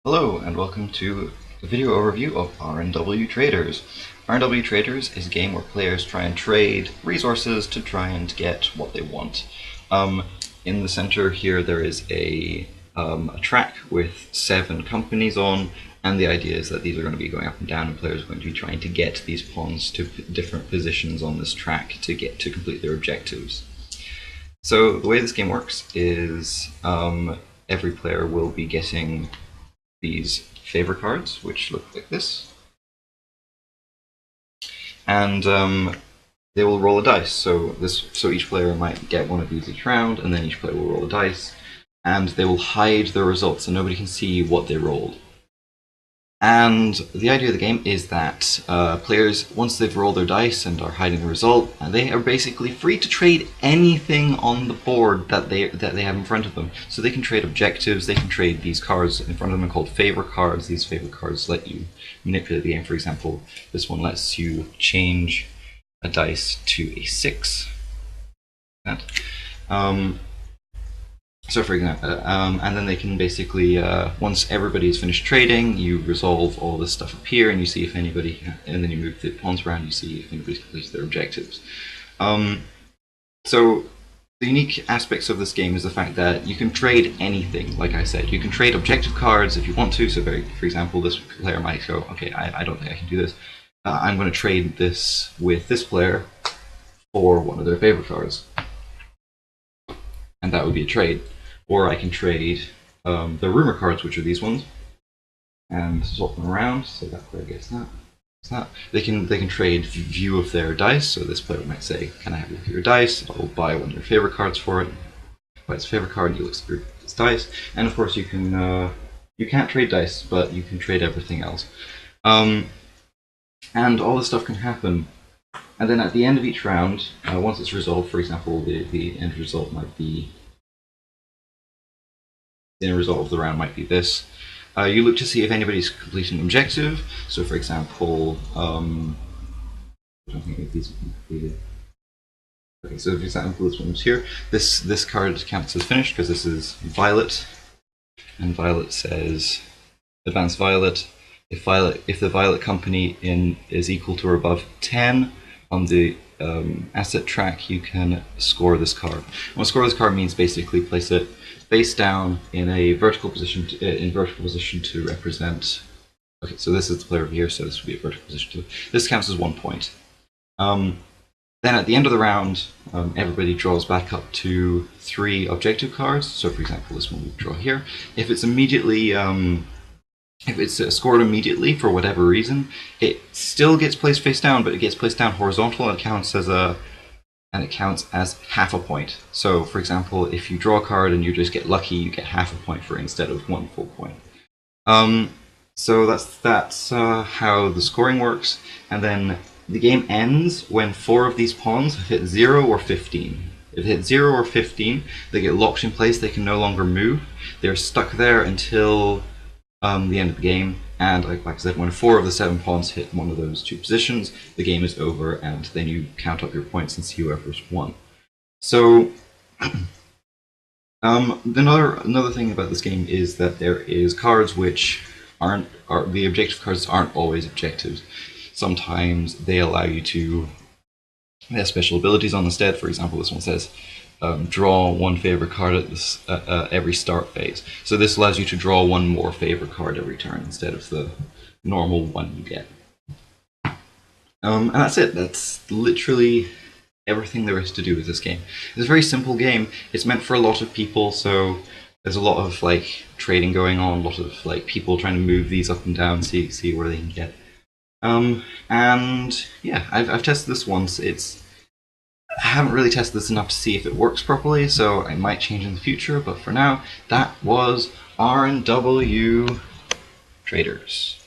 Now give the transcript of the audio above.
Hello and welcome to a video overview of R&W Traders. R&W Traders is a game where players try and trade resources to try and get what they want. In the center here there is a track with 7 companies on, and the idea is that these are going to be going up and down and players are going to be trying to get these pawns to different positions on this track to complete their objectives. So the way this game works is every player will be getting these favor cards, which look like this, and they will roll a dice. So each player might get one of these each round, and then each player will roll a dice, and they will hide the results, so nobody can see what they rolled. And the idea of the game is that players, once they've rolled their dice and are hiding the result, they are basically free to trade anything on the board that they have in front of them. So they can trade objectives, they can trade these cards in front of them called favor cards. These favor cards let you manipulate the game. For example, this one lets you change a dice to a 6. So for example, and then they can basically, once everybody's finished trading, you resolve all this stuff up here, and you see if anybody, and then you move the pawns around, you see if anybody's completed their objectives. So the unique aspects of this game is the fact that you can trade anything. Like I said, you can trade objective cards if you want to. So for example, this player might go, okay, I don't think I can do this. I'm going to trade this with this player for one of their favorite cards. And that would be a trade. Or I can trade the rumor cards, which are these ones, and swap them around, so that player gets that. They can trade view of their dice, so this player might say, can I have a look at your dice? I'll buy one of your favorite cards for it. Buy its favorite card, you look at its dice, and of course you can't trade dice, but you can trade everything else. And all this stuff can happen. And then at the end of each round, once it's resolved, for example, the end result might be, the end result of the round might be this. You look to see if anybody's completed an objective. So for example, I don't think these have been completed. Okay, so for example, this one's here. This card counts as finished because this is violet, and violet says advance violet. If the violet company is equal to or above 10 on the asset track, you can score this card. Well, score this card means basically place it face down in a vertical position to represent. Okay, so this is the player over here, so this would be a vertical position. This counts as 1 point. Then at the end of the round, everybody draws back up to 3 objective cards. So for example, this one we draw here. If it's immediately if it's scored immediately for whatever reason, it still gets placed face down, but it gets placed down horizontal, and it counts as half a point. So, for example, if you draw a card and you just get lucky, you get half a point for it instead of 1 full point. So that's how the scoring works, and then the game ends when 4 of these pawns have hit 0 or 15. If they hit 0 or 15, they get locked in place. They can no longer move. They're stuck there until the end of the game, and like I said, when 4 of the 7 pawns hit one of those 2 positions, the game is over, and then you count up your points and see whoever's won. So another thing about this game is that there is cards which the objective cards aren't always objectives. Sometimes they allow you to have special abilities on instead. For example, this one says draw 1 favor card at every start phase. So this allows you to draw 1 more favor card every turn instead of the normal 1 you get. And that's it. That's literally everything there is to do with this game. It's a very simple game. It's meant for a lot of people, so there's a lot of like trading going on, a lot of like people trying to move these up and down, see where they can get. And yeah, I've tested this once. I haven't really tested this enough to see if it works properly, so I might change in the future, but for now, that was R&W Traders.